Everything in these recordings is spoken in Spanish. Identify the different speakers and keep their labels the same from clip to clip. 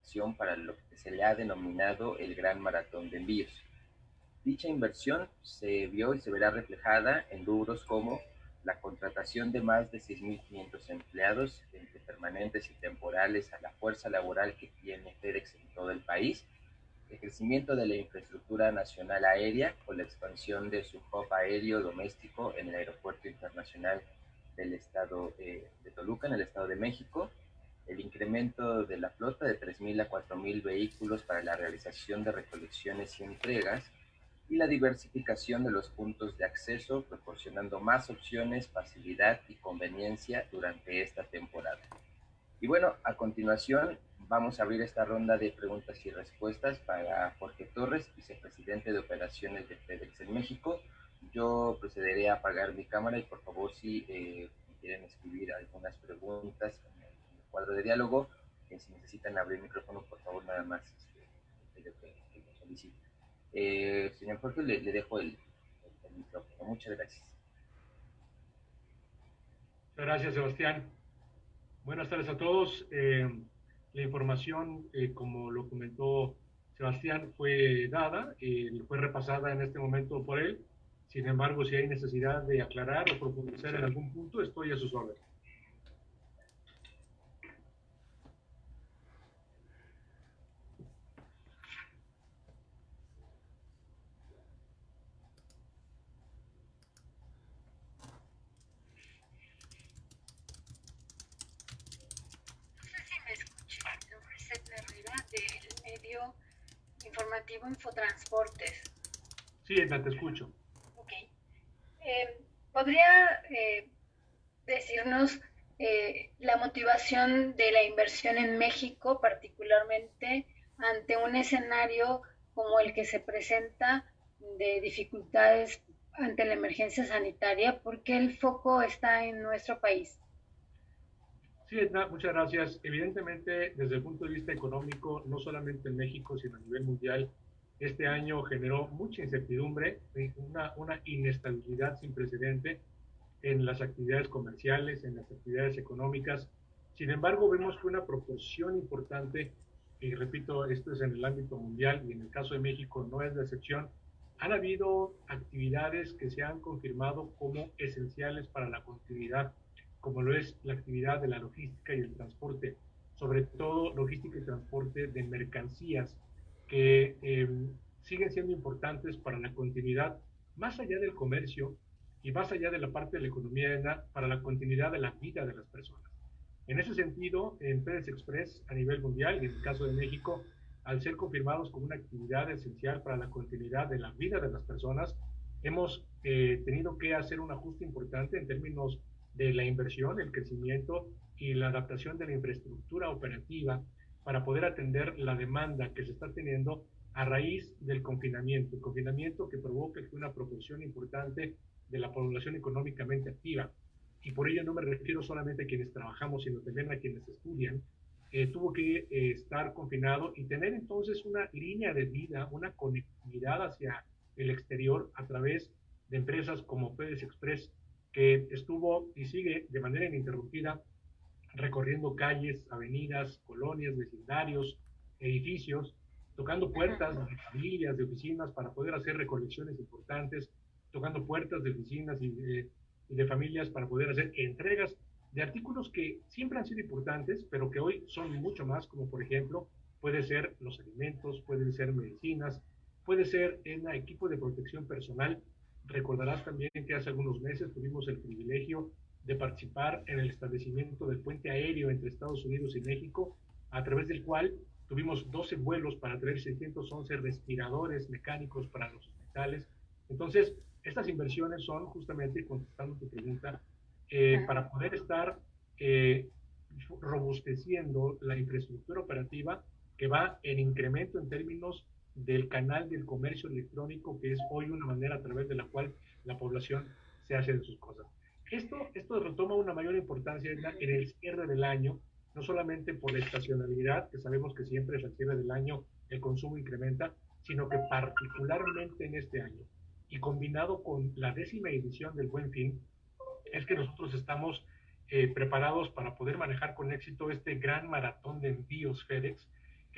Speaker 1: inversión para lo que se le ha denominado el Gran Maratón de Envíos. Dicha inversión se vio y se verá reflejada en rubros como la contratación de más de 6.500 empleados entre permanentes y temporales a la fuerza laboral que tiene FedEx en todo el país, el crecimiento de la infraestructura nacional aérea con la expansión de su hub aéreo doméstico en el Aeropuerto Internacional del Estado de Toluca, en el Estado de México, el incremento de la flota de 3.000 a 4.000 vehículos para la realización de recolecciones y entregas, y la diversificación de los puntos de acceso, proporcionando más opciones, facilidad y conveniencia durante esta temporada. Y bueno, a continuación vamos a abrir esta ronda de preguntas y respuestas para Jorge Torres, vicepresidente de operaciones de FedEx en México. Yo procederé a apagar mi cámara y por favor si quieren escribir algunas preguntas en el cuadro de diálogo, si necesitan abrir el micrófono, por favor nada más que lo solicite. Señor Jorge, le dejo el micrófono. Muchas gracias.
Speaker 2: Muchas gracias, Sebastián. Buenas tardes a todos. La información, como lo comentó Sebastián, fue dada, fue repasada en este momento por él. Sin embargo, si hay necesidad de aclarar o profundizar en algún punto, estoy a sus órdenes.
Speaker 3: Del medio informativo Infotransportes.
Speaker 2: Sí, Edna, te escucho.
Speaker 3: Ok. ¿Podría decirnos la motivación de la inversión en México, particularmente ante un escenario como el que se presenta de dificultades ante la emergencia sanitaria? ¿Por qué el foco está en nuestro país?
Speaker 2: Sí, Edna, muchas gracias. Evidentemente, desde el punto de vista económico, no solamente en México, sino a nivel mundial, este año generó mucha incertidumbre, una inestabilidad sin precedente en las actividades comerciales, en las actividades económicas. Sin embargo, vemos que una proporción importante, y repito, esto es en el ámbito mundial y en el caso de México no es la excepción, han habido actividades que se han confirmado como esenciales para la continuidad, como lo es la actividad de la logística y el transporte, sobre todo logística y transporte de mercancías, que siguen siendo importantes para la continuidad, más allá del comercio y más allá de la parte de la economía, para la continuidad de la vida de las personas. En ese sentido, en FedEx Express a nivel mundial y en el caso de México, al ser confirmados como una actividad esencial para la continuidad de la vida de las personas, hemos tenido que hacer un ajuste importante en términos de la inversión, el crecimiento y la adaptación de la infraestructura operativa para poder atender la demanda que se está teniendo a raíz del confinamiento. El confinamiento que provoca que una proporción importante de la población económicamente activa, y por ello no me refiero solamente a quienes trabajamos, sino también a quienes estudian, tuvo que estar confinado y tener entonces una línea de vida, una conectividad hacia el exterior a través de empresas como FedEx Express, que estuvo y sigue de manera ininterrumpida recorriendo calles, avenidas, colonias, vecindarios, edificios, tocando puertas de familias, de oficinas para poder hacer recolecciones importantes, tocando puertas de oficinas y de familias para poder hacer entregas de artículos que siempre han sido importantes, pero que hoy son mucho más, como por ejemplo, puede ser los alimentos, pueden ser medicinas, puede ser en equipo de protección personal. Recordarás también que hace algunos meses tuvimos el privilegio de participar en el establecimiento del puente aéreo entre Estados Unidos y México, a través del cual tuvimos 12 vuelos para traer 611 respiradores mecánicos para los hospitales. Entonces, estas inversiones son justamente, contestando tu pregunta, para poder estar robusteciendo la infraestructura operativa que va en incremento en términos del canal del comercio electrónico, que es hoy una manera a través de la cual la población se hace de sus cosas. Esto retoma una mayor importancia en el cierre del año, no solamente por la estacionalidad, que sabemos que siempre es al cierre del año el consumo incrementa, sino que particularmente en este año, y combinado con la 10ª edición del Buen Fin, es que nosotros estamos preparados para poder manejar con éxito este gran maratón de envíos FedEx,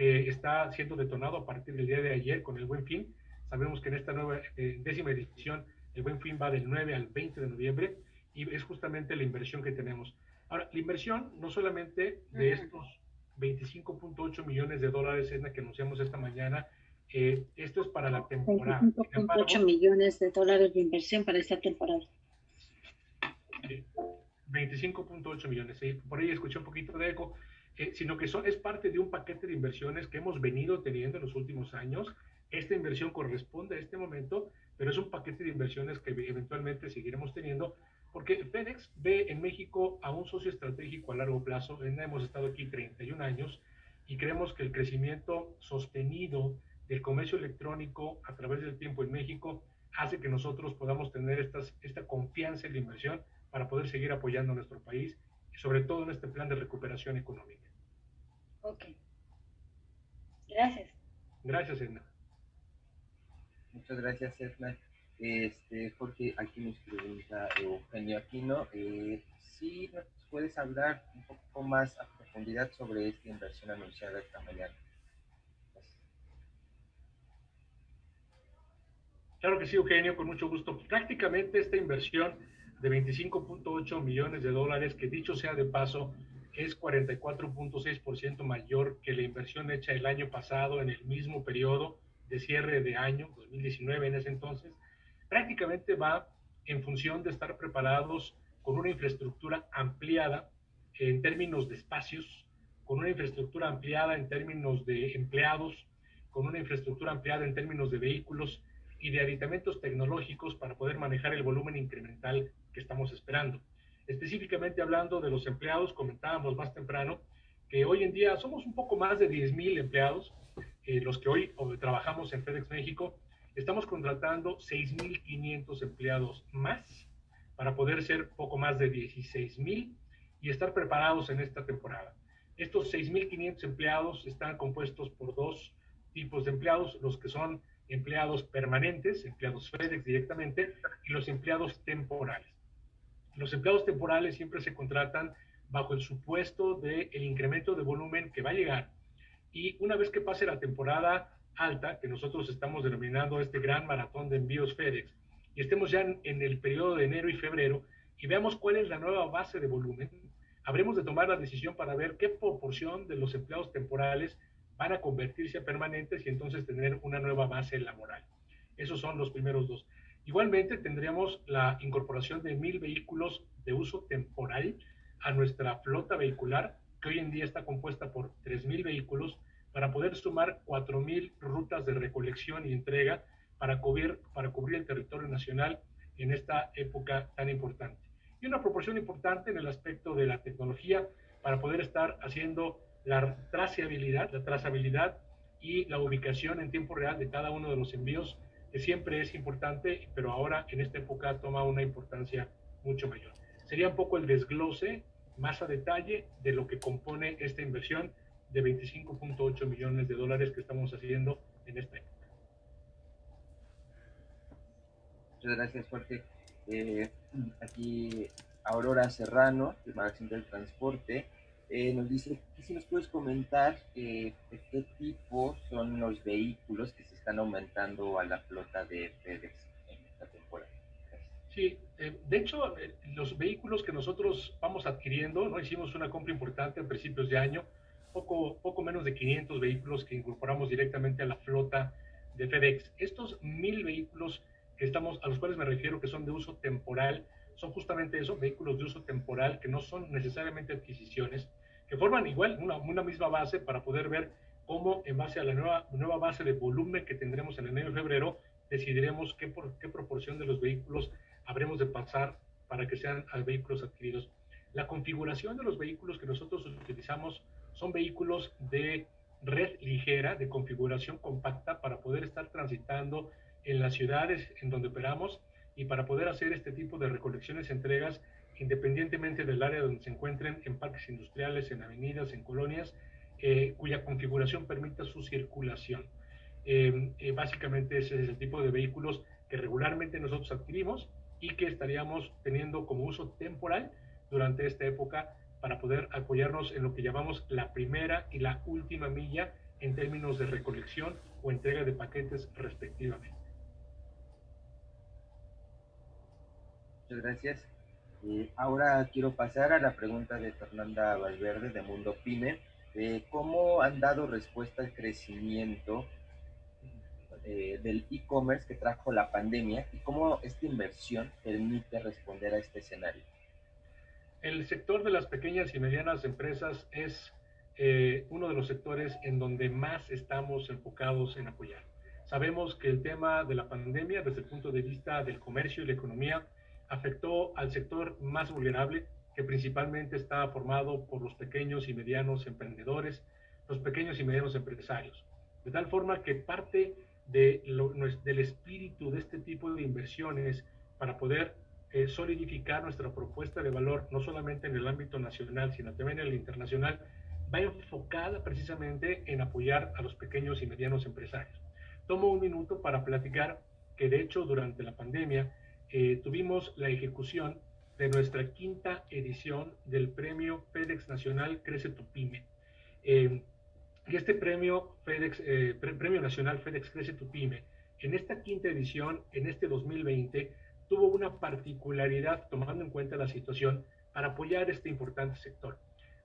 Speaker 2: que está siendo detonado a partir del día de ayer con el Buen Fin. Sabemos que en esta nueva 10ª edición el Buen Fin va del 9 al 20 de noviembre y es justamente la inversión que tenemos. Ahora, la inversión no solamente de estos 25.8 millones de dólares en la que anunciamos esta mañana, esto es para la temporada.
Speaker 4: 25.8 millones de dólares de inversión para esta temporada.
Speaker 2: 25.8 millones, ¿sí? Por ahí escuché un poquito de eco, sino que es parte de un paquete de inversiones que hemos venido teniendo en los últimos años. Esta inversión corresponde a este momento, pero es un paquete de inversiones que eventualmente seguiremos teniendo, porque FedEx ve en México a un socio estratégico a largo plazo. Hemos estado aquí 31 años y creemos que el crecimiento sostenido del comercio electrónico a través del tiempo en México hace que nosotros podamos tener esta confianza en la inversión para poder seguir apoyando a nuestro país, y sobre todo en este plan de recuperación económica.
Speaker 3: Ok. Gracias.
Speaker 2: Gracias, Edna.
Speaker 1: Muchas gracias, Edna. Jorge, aquí nos pregunta Eugenio Aquino, si nos puedes hablar un poco más a profundidad sobre esta inversión anunciada esta mañana.
Speaker 2: Claro que sí, Eugenio, con mucho gusto. Prácticamente esta inversión de 25.8 millones de dólares, que dicho sea de paso, es 44.6% mayor que la inversión hecha el año pasado en el mismo periodo de cierre de año, 2019 en ese entonces, prácticamente va en función de estar preparados con una infraestructura ampliada en términos de espacios, con una infraestructura ampliada en términos de empleados, con una infraestructura ampliada en términos de vehículos y de aditamentos tecnológicos para poder manejar el volumen incremental que estamos esperando. Específicamente hablando de los empleados, comentábamos más temprano que hoy en día somos un poco más de 10,000 empleados, los que hoy trabajamos en FedEx México. Estamos contratando 6,500 empleados más para poder ser poco más de 16,000 y estar preparados en esta temporada. Estos 6,500 empleados están compuestos por dos tipos de empleados, los que son empleados permanentes, empleados FedEx directamente, y los empleados temporales. Los empleados temporales siempre se contratan bajo el supuesto del incremento de volumen que va a llegar, y una vez que pase la temporada alta, que nosotros estamos denominando este gran maratón de envíos FedEx, y estemos ya en el periodo de enero y febrero, y veamos cuál es la nueva base de volumen, habremos de tomar la decisión para ver qué proporción de los empleados temporales van a convertirse a permanentes y entonces tener una nueva base laboral. Esos son los primeros dos. Igualmente tendremos la incorporación de 1,000 vehículos de uso temporal a nuestra flota vehicular, que hoy en día está compuesta por 3,000 vehículos, para poder sumar 4,000 rutas de recolección y entrega para cubrir el territorio nacional en esta época tan importante. Y una proporción importante en el aspecto de la tecnología para poder estar haciendo la trazabilidad y la ubicación en tiempo real de cada uno de los envíos, que siempre es importante, pero ahora en esta época toma una importancia mucho mayor. Sería un poco el desglose más a detalle de lo que compone esta inversión de 25.8 millones de dólares que estamos haciendo en esta época.
Speaker 1: Muchas gracias, Jorge. Aquí Aurora Serrano, del Magazine del Transporte, nos dice que si nos puedes comentar de qué tipo son los vehículos que se están aumentando a la flota de FedEx en esta temporada.
Speaker 2: Sí, de hecho, los vehículos que nosotros vamos adquiriendo, ¿no? Hicimos una compra importante a principios de año, poco menos de 500 vehículos que incorporamos directamente a la flota de FedEx. Estos 1,000 vehículos a los cuales me refiero que son de uso temporal, son justamente eso, vehículos de uso temporal que no son necesariamente adquisiciones, que forman igual una misma base para poder ver cómo en base a la nueva base de volumen que tendremos en enero y febrero, decidiremos qué proporción de los vehículos habremos de pasar para que sean vehículos adquiridos. La configuración de los vehículos que nosotros utilizamos son vehículos de red ligera, de configuración compacta, para poder estar transitando en las ciudades en donde operamos y para poder hacer este tipo de recolecciones y entregas independientemente del área donde se encuentren, en parques industriales, en avenidas, en colonias, cuya configuración permita su circulación. Básicamente ese es el tipo de vehículos que regularmente nosotros adquirimos y que estaríamos teniendo como uso temporal durante esta época para poder apoyarnos en lo que llamamos la primera y la última milla en términos de recolección o entrega de paquetes respectivamente.
Speaker 1: Muchas gracias. Ahora quiero pasar a la pregunta de Fernanda Valverde de Mundo Pyme. ¿Cómo han dado respuesta al crecimiento del e-commerce que trajo la pandemia y cómo esta inversión permite responder a este escenario?
Speaker 2: El sector de las pequeñas y medianas empresas es uno de los sectores en donde más estamos enfocados en apoyar. Sabemos que el tema de la pandemia, desde el punto de vista del comercio y la economía, afectó al sector más vulnerable, que principalmente está formado por los pequeños y medianos emprendedores, los pequeños y medianos empresarios. De tal forma que parte del espíritu de este tipo de inversiones para poder solidificar nuestra propuesta de valor, no solamente en el ámbito nacional, sino también en el internacional, va enfocada precisamente en apoyar a los pequeños y medianos empresarios. Tomo un minuto para platicar que de hecho durante la pandemia tuvimos la ejecución de nuestra quinta edición del premio FedEx Nacional Crece tu Pyme. Y este premio Premio Nacional FedEx Crece tu Pyme, en esta quinta edición, en este 2020, tuvo una particularidad tomando en cuenta la situación para apoyar este importante sector.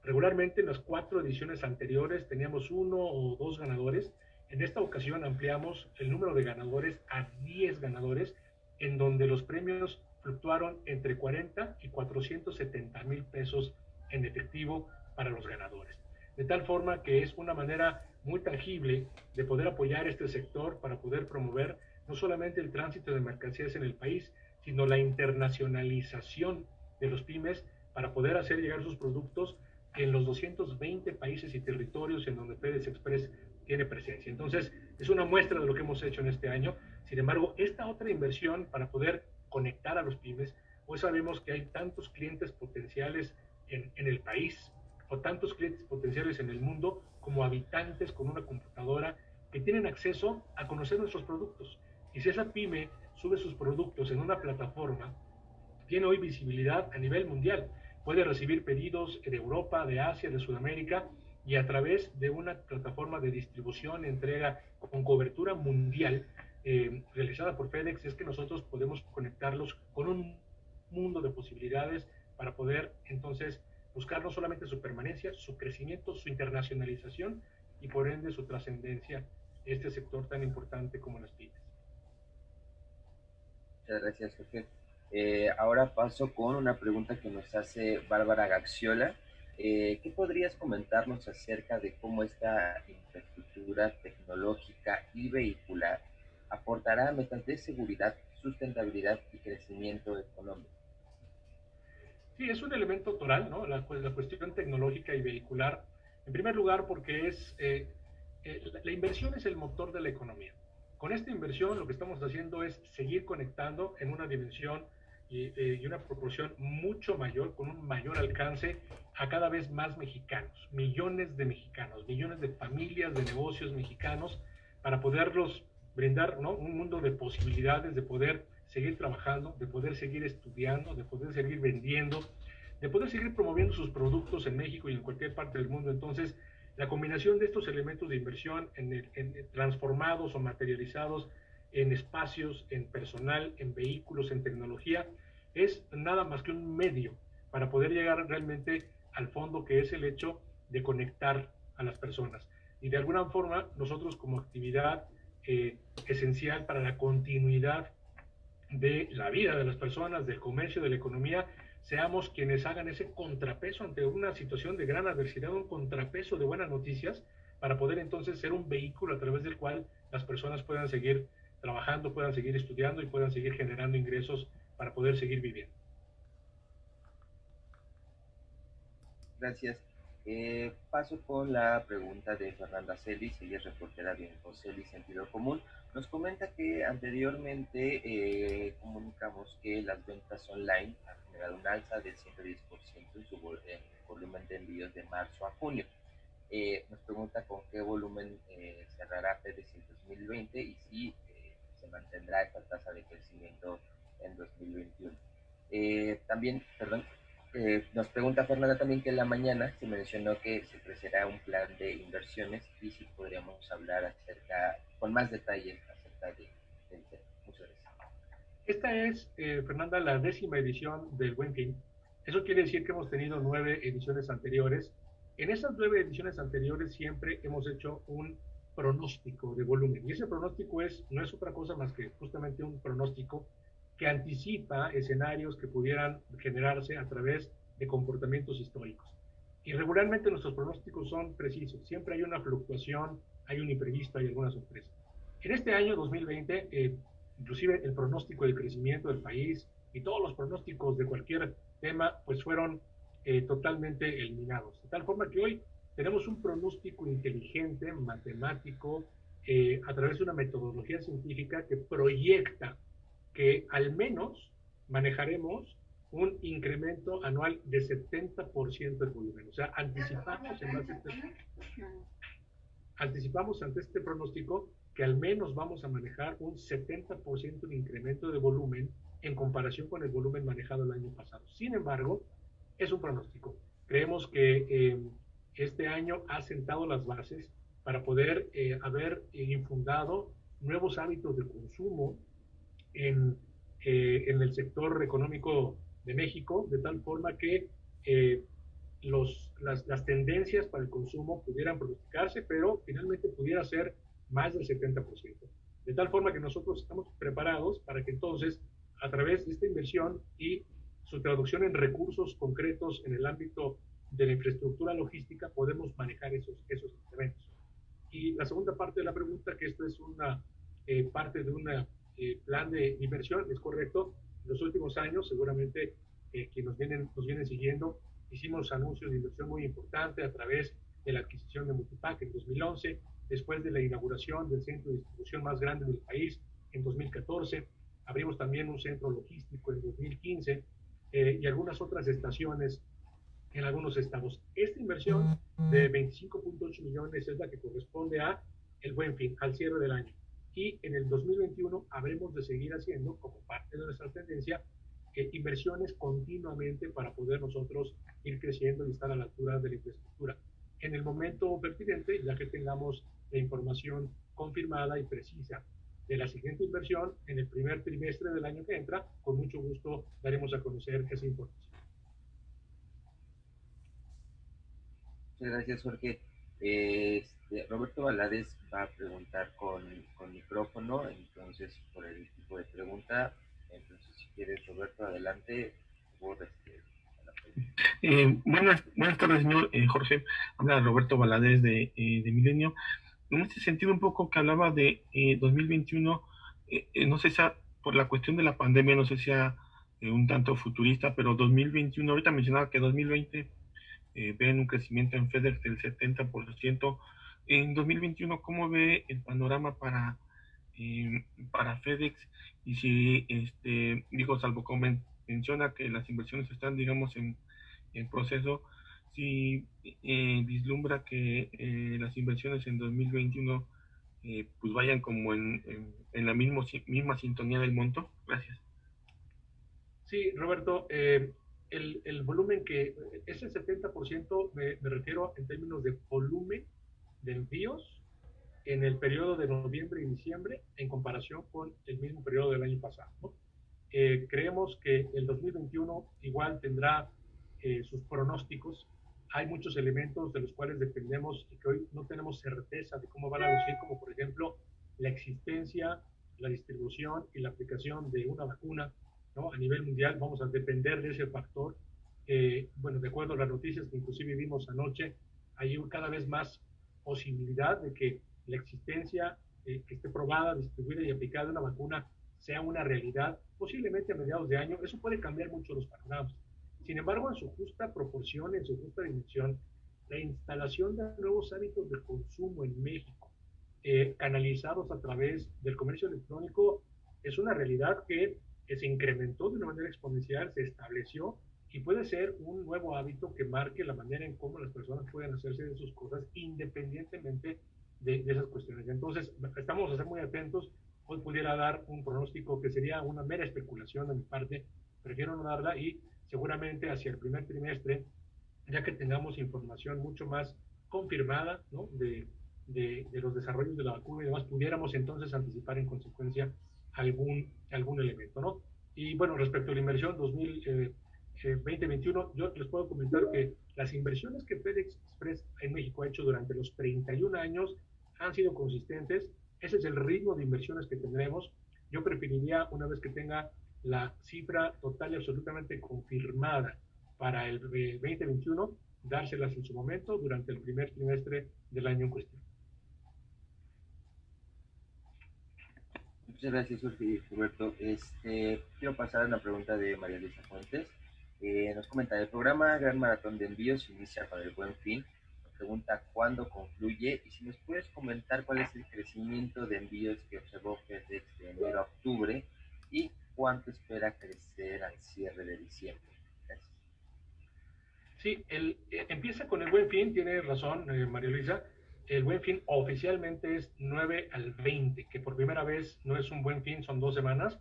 Speaker 2: Regularmente en las 4 ediciones anteriores teníamos 1 o 2 ganadores. En esta ocasión ampliamos el número de ganadores a 10 ganadores, en donde los premios fluctuaron entre 40 y 470 mil pesos en efectivo para los ganadores. De tal forma que es una manera muy tangible de poder apoyar este sector para poder promover no solamente el tránsito de mercancías en el país, sino la internacionalización de los pymes para poder hacer llegar sus productos en los 220 países y territorios en donde FedEx Express tiene presencia. Entonces, es una muestra de lo que hemos hecho en este año. Sin embargo, esta otra inversión para poder conectar a los pymes, hoy sabemos que hay tantos clientes potenciales en el país o tantos clientes potenciales en el mundo como habitantes con una computadora que tienen acceso a conocer nuestros productos. Y si esa pyme sube sus productos en una plataforma, tiene hoy visibilidad a nivel mundial. Puede recibir pedidos de Europa, de Asia, de Sudamérica, y a través de una plataforma de distribución, entrega con cobertura mundial realizada por FedEx, es que nosotros podemos conectarlos con un mundo de posibilidades para poder entonces buscar no solamente su permanencia, su crecimiento, su internacionalización y por ende su trascendencia este sector tan importante como las pymes.
Speaker 1: Muchas gracias, Jorge. Ahora paso con una pregunta que nos hace Bárbara Gaxiola. ¿Qué podrías comentarnos acerca de cómo esta infraestructura tecnológica y vehicular aportará metas de seguridad, sustentabilidad y crecimiento económico?
Speaker 2: Sí, es un elemento toral, ¿no? La cuestión tecnológica y vehicular. En primer lugar, porque la inversión es el motor de la economía. Con esta inversión lo que estamos haciendo es seguir conectando en una dimensión y una proporción mucho mayor, con un mayor alcance a cada vez más mexicanos, millones de familias, de negocios mexicanos, para poderlos brindar, ¿no?, un mundo de posibilidades de poder seguir trabajando, de poder seguir estudiando, de poder seguir vendiendo, de poder seguir promoviendo sus productos en México y en cualquier parte del mundo. Entonces, la combinación de estos elementos de inversión transformados o materializados en espacios, en personal, en vehículos, en tecnología, es nada más que un medio para poder llegar realmente al fondo, que es el hecho de conectar a las personas. Y de alguna forma, nosotros como actividad esencial para la continuidad de la vida de las personas, del comercio, de la economía, seamos quienes hagan ese contrapeso ante una situación de gran adversidad, un contrapeso de buenas noticias, para poder entonces ser un vehículo a través del cual las personas puedan seguir trabajando, puedan seguir estudiando y puedan seguir generando ingresos para poder seguir viviendo.
Speaker 1: Gracias. Paso con la pregunta de Fernanda Celis, ella es reportera de Infocelis Sentido Común. Nos comenta que anteriormente comunicamos que las ventas online han generado un alza del 110% en su volumen de envíos de marzo a junio. Nos pregunta con qué volumen cerrará FedEx en 2020 y si se mantendrá esta tasa de crecimiento en 2021. También, perdón, Nos pregunta Fernanda también que en la mañana se mencionó que se ofrecerá un plan de inversiones y si podríamos hablar acerca, con más detalles acerca del tema. Muchas gracias.
Speaker 2: Esta es, Fernanda, la 10ª edición del Buen Fin. Eso quiere decir que hemos tenido 9 ediciones anteriores. En esas 9 ediciones anteriores siempre hemos hecho un pronóstico de volumen. Y ese pronóstico no es otra cosa más que justamente un pronóstico que anticipa escenarios que pudieran generarse a través de comportamientos históricos. Y regularmente nuestros pronósticos son precisos. Siempre hay una fluctuación, hay un imprevisto, hay alguna sorpresa. En este año 2020, inclusive el pronóstico del crecimiento del país y todos los pronósticos de cualquier tema, pues fueron totalmente eliminados. De tal forma que hoy tenemos un pronóstico inteligente, matemático, a través de una metodología científica que proyecta que al menos manejaremos un incremento anual de 70% del volumen. O sea, anticipamos ante este pronóstico que al menos vamos a manejar un 70% de incremento de volumen en comparación con el volumen manejado el año pasado. Sin embargo, es un pronóstico. Creemos que este año ha sentado las bases para poder haber infundado nuevos hábitos de consumo en el sector económico de México, de tal forma que las tendencias para el consumo pudieran pronosticarse, pero finalmente pudiera ser más del 70%. De tal forma que nosotros estamos preparados para que entonces, a través de esta inversión y su traducción en recursos concretos en el ámbito de la infraestructura logística, podemos manejar esos incrementos. Y la segunda parte de la pregunta, que esto es una parte de un plan de inversión, es correcto. En los últimos años, seguramente quienes nos vienen siguiendo, hicimos anuncios de inversión muy importante a través de la adquisición de Multipack en 2011, después de la inauguración del centro de distribución más grande del país en 2014, abrimos también un centro logístico en 2015 y algunas otras estaciones en algunos estados. Esta inversión de 25.8 millones es la que corresponde a el Buen Fin, al cierre del año. Y en el 2021 habremos de seguir haciendo, como parte de nuestra tendencia, inversiones continuamente para poder nosotros ir creciendo y estar a la altura de la infraestructura. En el momento pertinente, ya que tengamos la información confirmada y precisa de la siguiente inversión, en el primer trimestre del año que entra, con mucho gusto daremos a conocer esa información.
Speaker 1: Muchas gracias, Jorge. Roberto Valadez va a preguntar con micrófono, entonces por el tipo de pregunta. Entonces, si quieres, Roberto, adelante.
Speaker 5: Buenas tardes, señor Jorge. Habla Roberto Valadez de Milenio. En este sentido, un poco que hablaba de 2021, no sé si por la cuestión de la pandemia, no sé si sea un tanto futurista, pero 2021, ahorita mencionaba que 2020 ven un crecimiento en FedEx del 70%. En 2021, ¿cómo ve el panorama para FedEx? Y si, digo, salvo como menciona que las inversiones están, digamos, en proceso, si vislumbra que las inversiones en 2021 pues vayan como en la misma sintonía del monto. Gracias.
Speaker 2: Sí, Roberto, el volumen que ese 70% me refiero en términos de volumen de envíos en el periodo de noviembre y diciembre en comparación con el mismo periodo del año pasado, ¿no? Creemos que el 2021 igual tendrá sus pronósticos. Hay muchos elementos de los cuales dependemos y que hoy no tenemos certeza de cómo van a lucir, como por ejemplo la existencia, la distribución y la aplicación de una vacuna, ¿no? A nivel mundial vamos a depender de ese factor. Bueno, de acuerdo a las noticias que inclusive vimos anoche, hay cada vez más posibilidad de que la existencia que esté probada, distribuida y aplicada una vacuna sea una realidad, posiblemente a mediados de año. Eso puede cambiar mucho los panoramas. Sin embargo, en su justa proporción, en su justa dimensión, la instalación de nuevos hábitos de consumo en México, canalizados a través del comercio electrónico, es una realidad que se incrementó de una manera exponencial, se estableció y puede ser un nuevo hábito que marque la manera en cómo las personas pueden hacerse de sus cosas independientemente de esas cuestiones. Entonces, estamos a ser muy atentos. Hoy pudiera dar un pronóstico que sería una mera especulación de mi parte, prefiero no darla y seguramente hacia el primer trimestre, ya que tengamos información mucho más confirmada, ¿no? de los desarrollos de la vacuna y demás, pudiéramos entonces anticipar en consecuencia algún elemento, ¿no? Y bueno, respecto a la inversión 2021, yo les puedo comentar que las inversiones que FedEx Express en México ha hecho durante los 31 años han sido consistentes. Ese es el ritmo de inversiones que tendremos. Yo preferiría, una vez que tenga la cifra total y absolutamente confirmada para el 2021, dárselas en su momento durante el primer trimestre del año en cuestión.
Speaker 1: Muchas gracias, Roberto. Quiero pasar a una pregunta de María Luisa Fuentes. Nos comenta, el programa Gran Maratón de Envíos inicia para el Buen Fin. Nos pregunta cuándo concluye y si nos puedes comentar cuál es el crecimiento de envíos que observó FedEx de enero a octubre y cuánto espera crecer al cierre de diciembre. Gracias.
Speaker 2: Sí, empieza con el Buen Fin, tiene razón María Luisa. El Buen Fin oficialmente es 9 al 20, que por primera vez no es un Buen Fin, son 2 semanas,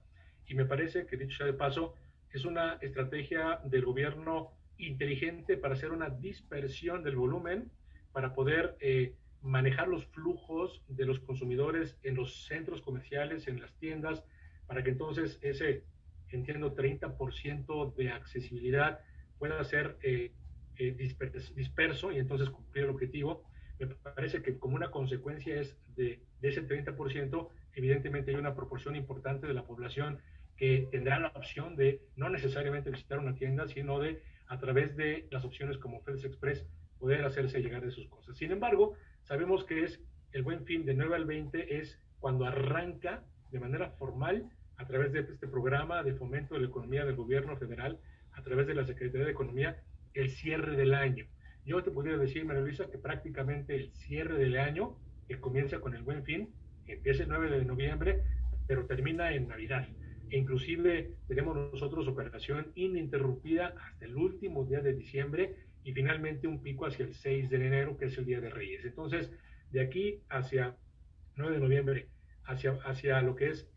Speaker 2: y me parece que, dicho sea de paso, es una estrategia del gobierno inteligente para hacer una dispersión del volumen, para poder manejar los flujos de los consumidores en los centros comerciales, en las tiendas, para que entonces ese, entiendo, 30% de accesibilidad pueda ser disperso y entonces cumplir el objetivo. Me parece que como una consecuencia es de ese 30%, evidentemente hay una proporción importante de la población que tendrá la opción de no necesariamente visitar una tienda, sino de, a través de las opciones como FedEx Express, poder hacerse llegar de sus cosas. Sin embargo, sabemos que es el Buen Fin de 9 al 20, es cuando arranca de manera formal, a través de este programa de fomento de la economía del gobierno federal, a través de la Secretaría de Economía, el cierre del año. Yo te podría decir, María Luisa, que prácticamente el cierre del año, que comienza con el Buen Fin, empieza el 9 de noviembre, pero termina en Navidad. E inclusive tenemos nosotros operación ininterrumpida hasta el último día de diciembre y finalmente un pico hacia el 6 de enero, que es el Día de Reyes. Entonces, de aquí hacia 9 de noviembre, hacia lo que es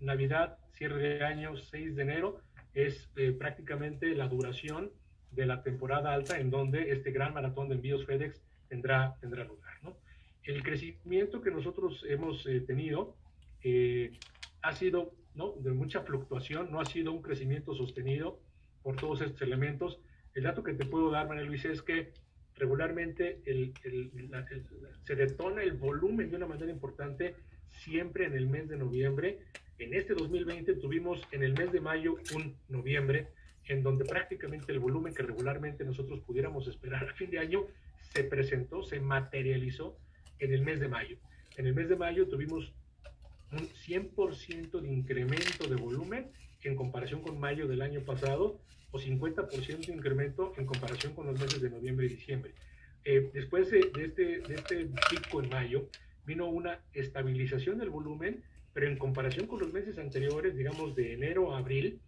Speaker 2: Navidad, cierre de año, 6 de enero, es prácticamente la duración de la temporada alta en donde este gran maratón de envíos FedEx tendrá lugar, ¿no? El crecimiento que nosotros hemos tenido ha sido, ¿no?, de mucha fluctuación, no ha sido un crecimiento sostenido por todos estos elementos. El dato que te puedo dar, María Luisa, es que regularmente se detona el volumen de una manera importante siempre en el mes de noviembre. En este 2020 tuvimos en el mes de mayo un noviembre en donde prácticamente el volumen que regularmente nosotros pudiéramos esperar a fin de año se presentó, se materializó en el mes de mayo. En el mes de mayo tuvimos un 100% de incremento de volumen en comparación con mayo del año pasado, o 50% de incremento en comparación con los meses de noviembre y diciembre. Después de este pico en mayo, vino una estabilización del volumen, pero en comparación con los meses anteriores, digamos de enero a abril,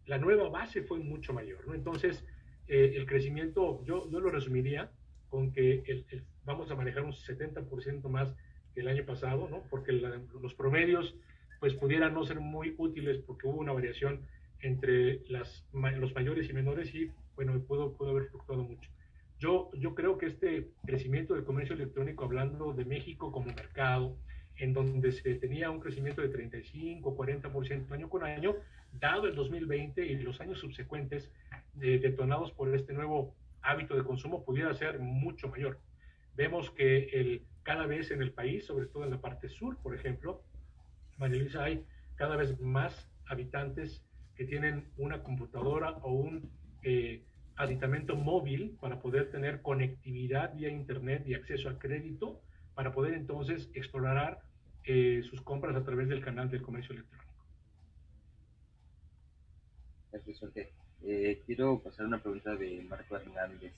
Speaker 2: la nueva base fue mucho mayor, ¿no? Entonces, el crecimiento, yo lo resumiría con que vamos a manejar un 70% más que el año pasado, ¿no? Porque los promedios, pues, pudieran no ser muy útiles porque hubo una variación entre los mayores y menores y, bueno, pudo haber fluctuado mucho. Yo creo que este crecimiento del comercio electrónico, hablando de México como mercado, en donde se tenía un crecimiento de 35, 40% año con año, dado el 2020 y los años subsecuentes, detonados por este nuevo hábito de consumo, pudiera ser mucho mayor. Vemos que cada vez en el país, sobre todo en la parte sur, por ejemplo, María Luisa, hay cada vez más habitantes que tienen una computadora o un aditamento móvil para poder tener conectividad vía internet y acceso a crédito, para poder entonces explorar sus compras a través del canal del comercio electrónico.
Speaker 1: Gracias, Jorge. Quiero pasar una pregunta de Marco Hernández.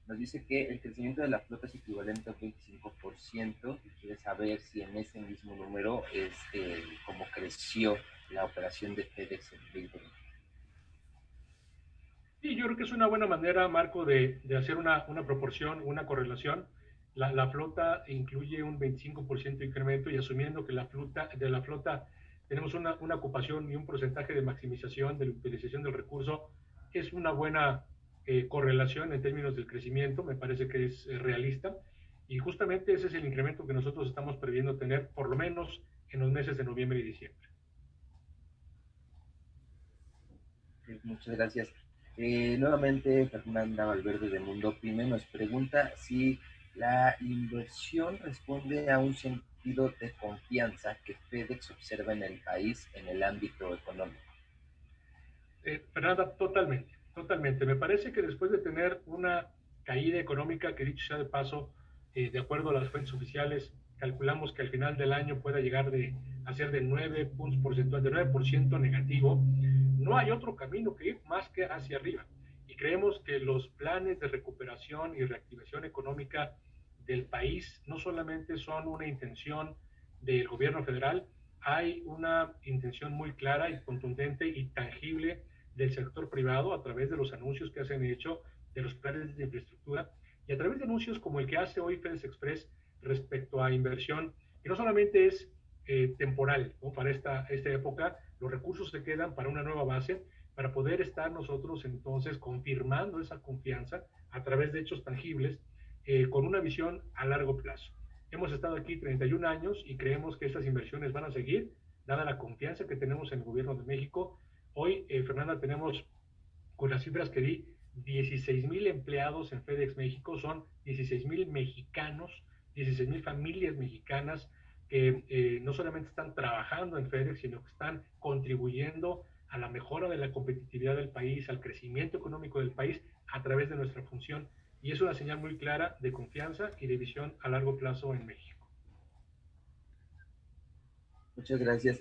Speaker 1: Nos dice que el crecimiento de la flota es equivalente a 25%. Y quiere saber si en ese mismo número es como creció la operación de FedEx en 2020.
Speaker 2: Sí, yo creo que es una buena manera, Marco, de hacer una proporción, una correlación. La flota incluye un 25% de incremento, y asumiendo que de la flota tenemos una ocupación y un porcentaje de maximización de la utilización del recurso. Es una buena correlación en términos del crecimiento, me parece que es realista, y justamente ese es el incremento que nosotros estamos previendo tener, por lo menos en los meses de noviembre y diciembre.
Speaker 1: Muchas gracias. Nuevamente, Fernanda Valverde de Mundo Pyme nos pregunta si la inversión responde a un sentido de confianza que FedEx observa en el país en el ámbito económico.
Speaker 2: Fernanda, totalmente. Me parece que después de tener una caída económica, que dicho sea de paso, de acuerdo a las fuentes oficiales, calculamos que al final del año pueda llegar a ser de 9 puntos porcentuales, de 9% negativo, no hay otro camino que ir más que hacia arriba. Y creemos que los planes de recuperación y reactivación económica del país no solamente son una intención del gobierno federal, hay una intención muy clara y contundente y tangible del sector privado a través de los anuncios que se han hecho, de los planes de infraestructura y a través de anuncios como el que hace hoy FedEx Express respecto a inversión, que no solamente es temporal, ¿no? Para esta época, los recursos se quedan para una nueva base, para poder estar nosotros entonces confirmando esa confianza a través de hechos tangibles, con una visión a largo plazo. Hemos estado aquí 31 años y creemos que estas inversiones van a seguir, dada la confianza que tenemos en el gobierno de México. Hoy, Fernanda, tenemos, con las cifras que di, 16,000 empleados en FedEx México, son 16,000 mexicanos, 16,000 familias mexicanas que no solamente están trabajando en FedEx, sino que están contribuyendo a la mejora de la competitividad del país, al crecimiento económico del país a través de nuestra función. Y es una señal muy clara de confianza y de visión a largo plazo en México.
Speaker 1: Muchas gracias.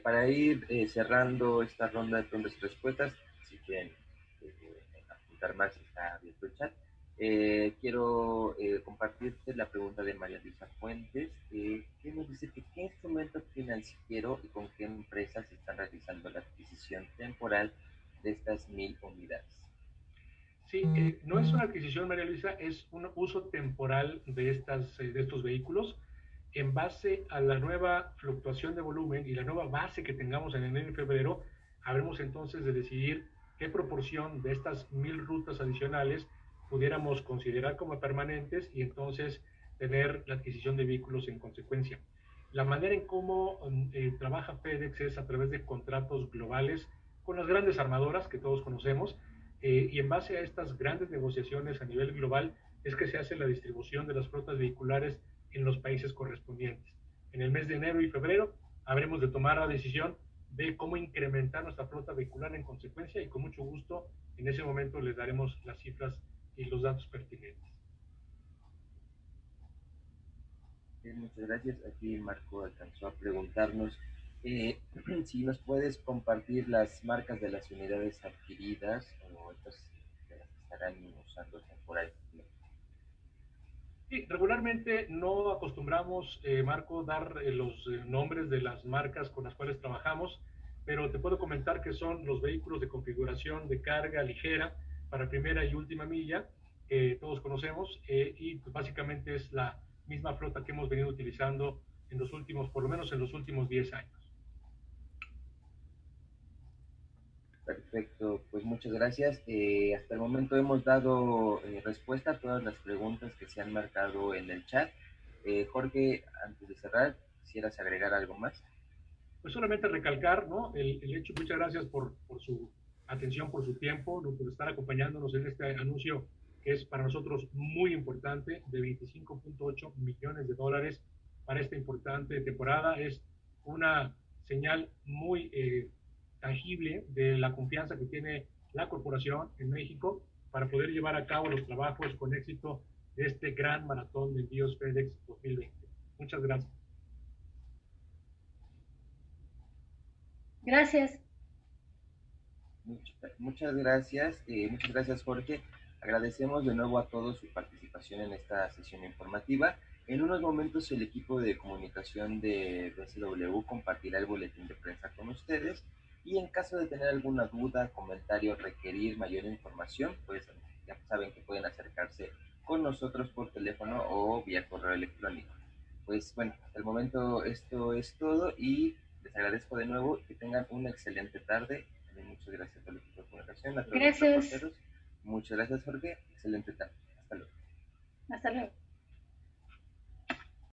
Speaker 1: Para ir cerrando esta ronda de preguntas y respuestas, si quieren apuntar más, está abierto el chat. Quiero compartirte la pregunta de María Luisa Fuentes, que nos dice que qué instrumento financiero y con qué empresas están realizando la adquisición temporal de estas 1,000 unidades.
Speaker 2: Sí, no es una adquisición, María Luisa, es un uso temporal de estos vehículos en base a la nueva fluctuación de volumen y la nueva base que tengamos en enero y febrero. Habremos entonces de decidir qué proporción de estas 1,000 rutas adicionales pudiéramos considerar como permanentes y entonces tener la adquisición de vehículos en consecuencia. La manera en cómo trabaja FedEx es a través de contratos globales con las grandes armadoras que todos conocemos, y en base a estas grandes negociaciones a nivel global es que se hace la distribución de las flotas vehiculares en los países correspondientes. En el mes de enero y febrero habremos de tomar la decisión de cómo incrementar nuestra flota vehicular en consecuencia, y con mucho gusto en ese momento les daremos las cifras y los datos pertinentes.
Speaker 1: Muchas gracias. Aquí Marco alcanzó a preguntarnos si nos puedes compartir las marcas de las unidades adquiridas o estas de las que estarán usando temporalmente.
Speaker 2: Sí, regularmente no acostumbramos, Marco, dar los nombres de las marcas con las cuales trabajamos, pero te puedo comentar que son los vehículos de configuración de carga ligera para primera y última milla, que todos conocemos, y pues básicamente es la misma flota que hemos venido utilizando en los últimos, por lo menos en los últimos 10 años.
Speaker 1: Perfecto, pues muchas gracias. Hasta el momento hemos dado respuesta a todas las preguntas que se han marcado en el chat. Jorge, antes de cerrar, ¿quisieras agregar algo más?
Speaker 2: Pues solamente recalcar, ¿no? El hecho, muchas gracias por su atención, por su tiempo, por estar acompañándonos en este anuncio que es para nosotros muy importante, de 25.8 millones de dólares para esta importante temporada. Es una señal muy tangible de la confianza que tiene la corporación en México para poder llevar a cabo los trabajos con éxito de este gran maratón de envíos FedEx 2020. Muchas gracias.
Speaker 3: Gracias.
Speaker 1: Muchas gracias Jorge. Agradecemos de nuevo a todos su participación en esta sesión informativa. En unos momentos el equipo de comunicación de BCW compartirá el boletín de prensa con ustedes, y en caso de tener alguna duda, comentario, requerir mayor información, pues ya saben que pueden acercarse con nosotros por teléfono o vía correo electrónico. Pues bueno, hasta el momento esto es todo, y Les agradezco de nuevo y que tengan una excelente tarde. Muchas gracias por la comunicación. A todos
Speaker 3: Gracias.
Speaker 1: los reporteros. Muchas gracias, Jorge. Excelente tarde. Hasta luego.
Speaker 3: Hasta luego.